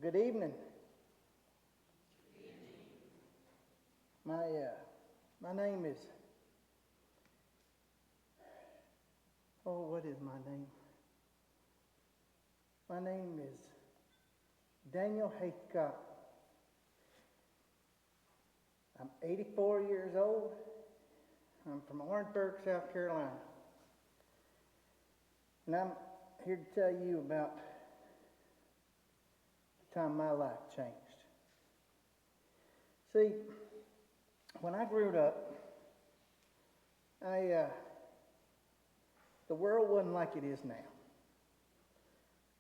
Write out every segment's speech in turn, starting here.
Good evening. My name is, what is my name? My name is Daniel Haycott. I'm 84 years old. I'm from Orangeburg, South Carolina. And I'm here to tell you about the time my life changed. See, when I grew up, the world wasn't like it is now.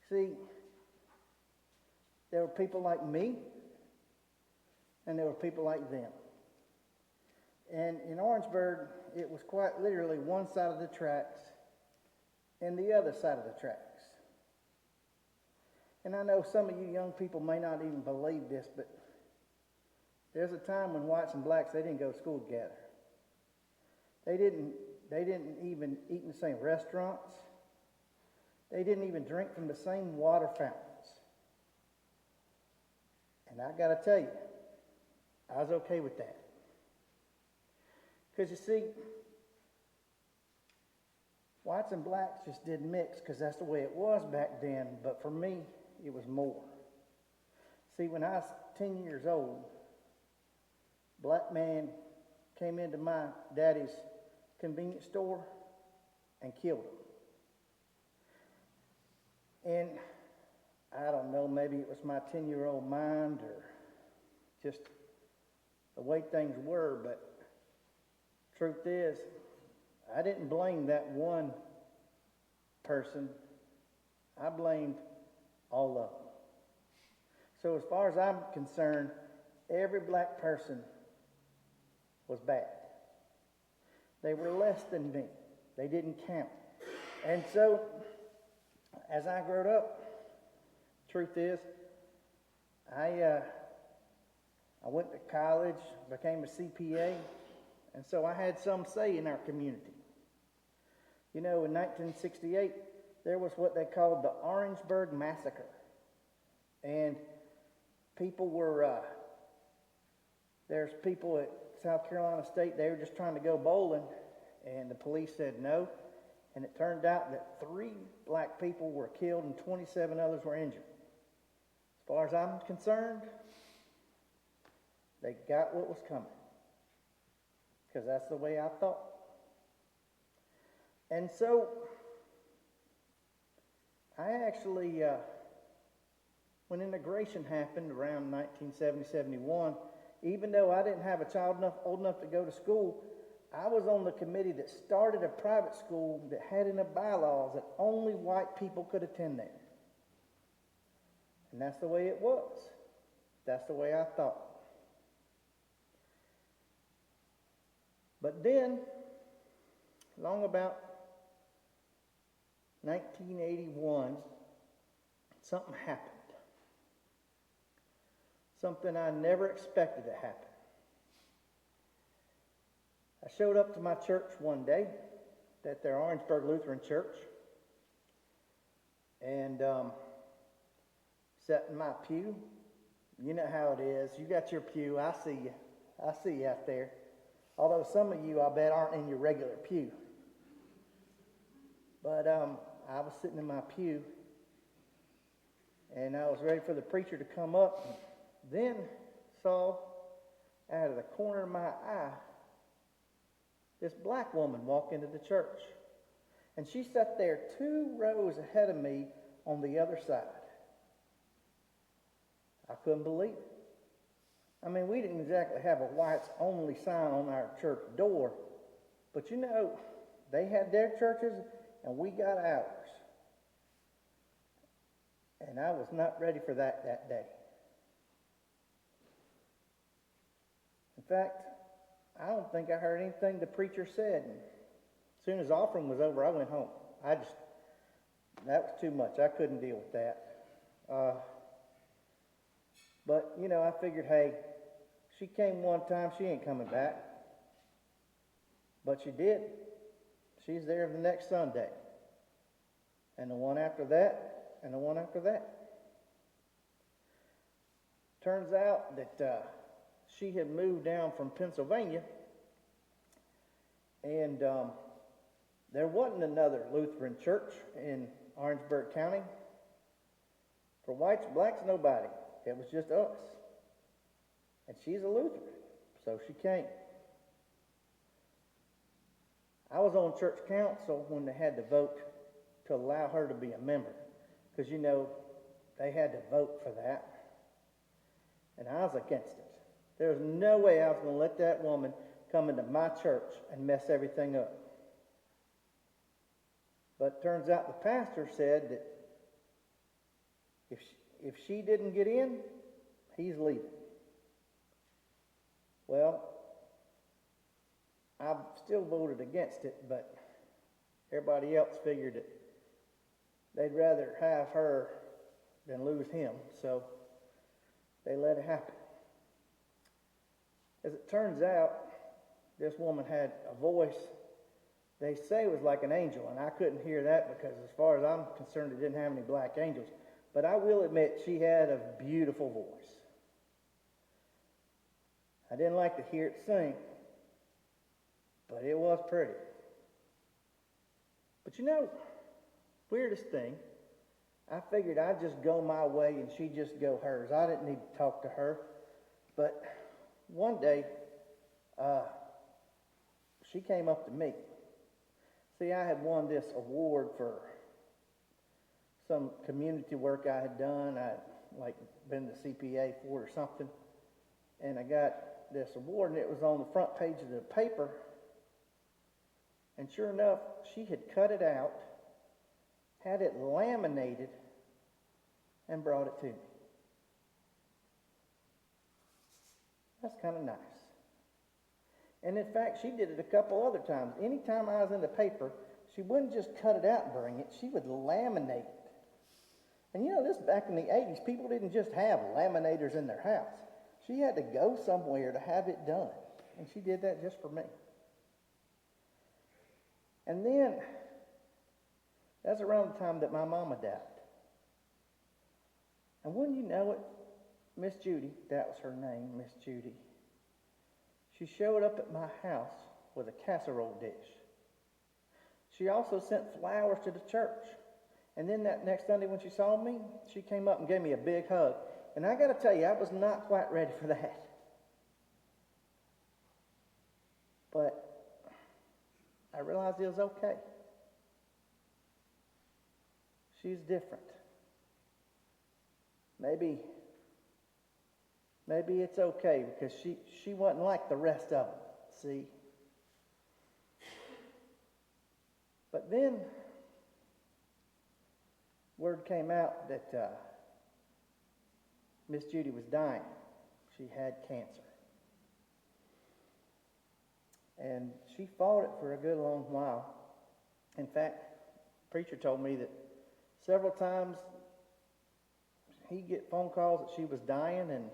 See, there were people like me, and there were people like them. And in Orangeburg, it was quite literally one side of the tracks and the other side of the tracks. And I know some of you young people may not even believe this, but there's a time when whites and blacks, they didn't go to school together. They didn't even eat in the same restaurants. They didn't even drink from the same water fountains. And I got to tell you, I was okay with that. Because you see, whites and blacks just didn't mix because that's the way it was back then. But for me, it was more. See, when I was 10 years old, a black man came into my daddy's convenience store and killed him. And I don't know, maybe it was my 10-year-old mind or just the way things were, but truth is, I didn't blame that one person. I blamed all of them. So as far as I'm concerned, every black person was bad. They were less than me. They didn't count. And so, as I grew up, truth is, I went to college, became a CPA, and so I had some say in our community. You know, in 1968, there was what they called the Orangeburg Massacre. And people were, there's people at South Carolina State, they were just trying to go bowling, and the police said no. And it turned out that 3 black people were killed and 27 others were injured. As far as I'm concerned, they got what was coming. Because that's the way I thought. And so, I actually, when integration happened around 1970-71, even though I didn't have a child old enough to go to school, I was on the committee that started a private school that had in the bylaws that only white people could attend there. And that's the way it was. That's the way I thought. But then, long about 1981, something happened. Something I never expected to happen. I showed up to my church one day, at their Orangeburg Lutheran church, and sat in my pew. You know how it is. You got your pew. I see you. I see you out there. Although some of you, I bet, aren't in your regular pew. But I was sitting in my pew, and I was ready for the preacher to come up. Then saw out of the corner of my eye this black woman walk into the church. And she sat there 2 rows ahead of me on the other side. I couldn't believe it. I mean, we didn't exactly have a whites only sign on our church door, but you know, they had their churches and we got ours. And I was not ready for that day. In fact, I don't think I heard anything the preacher said. And as soon as offering was over, I went home. That was too much. I couldn't deal with that. But, you know, I figured, hey, she came one time, she ain't coming back. But she did. She's there the next Sunday. And the one after that, and the one after that. turns out that she had moved down from Pennsylvania, and there wasn't another Lutheran church in Orangeburg County. For whites, blacks, nobody. It was just us. And she's a Lutheran, so she came. I was on church council when they had to vote to allow her to be a member. Because, they had to vote for that. And I was against it. There was no way I was going to let that woman come into my church and mess everything up. But it turns out the pastor said that if she didn't get in, he's leaving. Well, I still voted against it, but everybody else figured that they'd rather have her than lose him, so they let it happen. As it turns out, this woman had a voice they say it was like an angel, and I couldn't hear that because as far as I'm concerned, it didn't have any black angels. But I will admit she had a beautiful voice. I didn't like to hear it sing, but it was pretty. But weirdest thing, I figured I'd just go my way and she'd just go hers. I didn't need to talk to her. But one day, she came up to me. See, I had won this award for some community work I had done. I'd been the CPA for it or something. And I got this award, and it was on the front page of the paper. And sure enough, she had cut it out, had it laminated, and brought it to me. That's kind of nice. And in fact, she did it a couple other times. Anytime I was in the paper, she wouldn't just cut it out and bring it. She would laminate it. And this back in the 80s, people didn't just have laminators in their house. She had to go somewhere to have it done. And she did that just for me. And then, that's around the time that my mama died. And wouldn't you know it, Miss Judy, that was her name, Miss Judy, she showed up at my house with a casserole dish. She also sent flowers to the church. And then that next Sunday when she saw me, she came up and gave me a big hug. And I got to tell you, I was not quite ready for that. But I realized it was okay. She's different. Maybe it's okay because she wasn't like the rest of them, see? But then word came out that Miss Judy was dying. She had cancer. And she fought it for a good long while. In fact, the preacher told me that several times he'd get phone calls that she was dying, and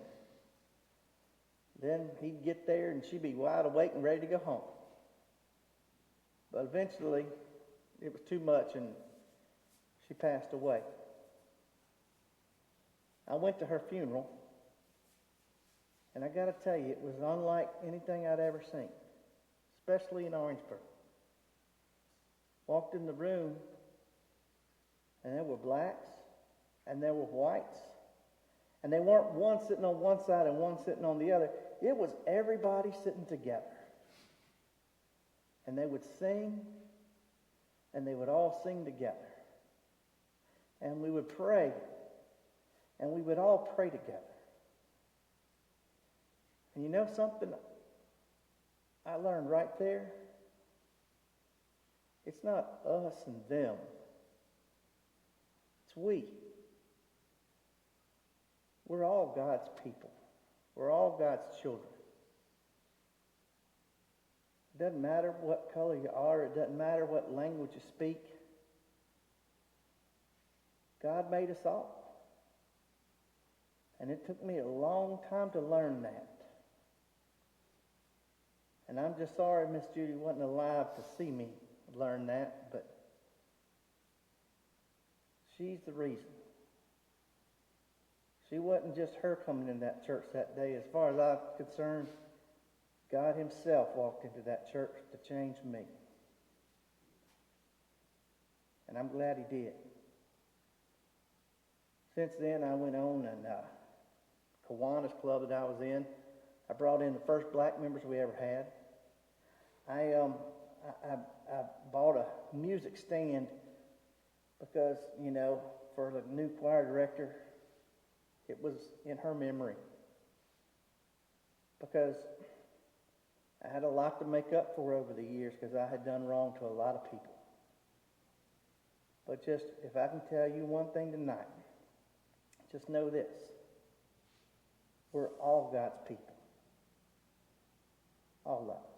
then he'd get there and she'd be wide awake and ready to go home. But eventually, it was too much and she passed away. I went to her funeral, and I got to tell you, it was unlike anything I'd ever seen, especially in Orangeburg. Walked in the room, and there were blacks, and there were whites, and they weren't one sitting on one side and one sitting on the other. It was everybody sitting together. And they would sing, and they would all sing together. And we would pray, and we would all pray together. And you know something I learned right there? It's not us and them. It's we. We're all God's people. We're all God's children. It doesn't matter what color you are. It doesn't matter what language you speak. God made us all. And it took me a long time to learn that. And I'm just sorry Miss Judy wasn't alive to see me learn that, but she's the reason. She wasn't just her coming in that church that day. As far as I'm concerned, God himself walked into that church to change me. And I'm glad he did. Since then, I went on and Kiwanis Club that I was in, I brought in the first black members we ever had. I bought a music stand because, for the new choir director, it was in her memory. Because I had a lot to make up for over the years because I had done wrong to a lot of people. But just, if I can tell you one thing tonight, just know this. We're all God's people. All of us.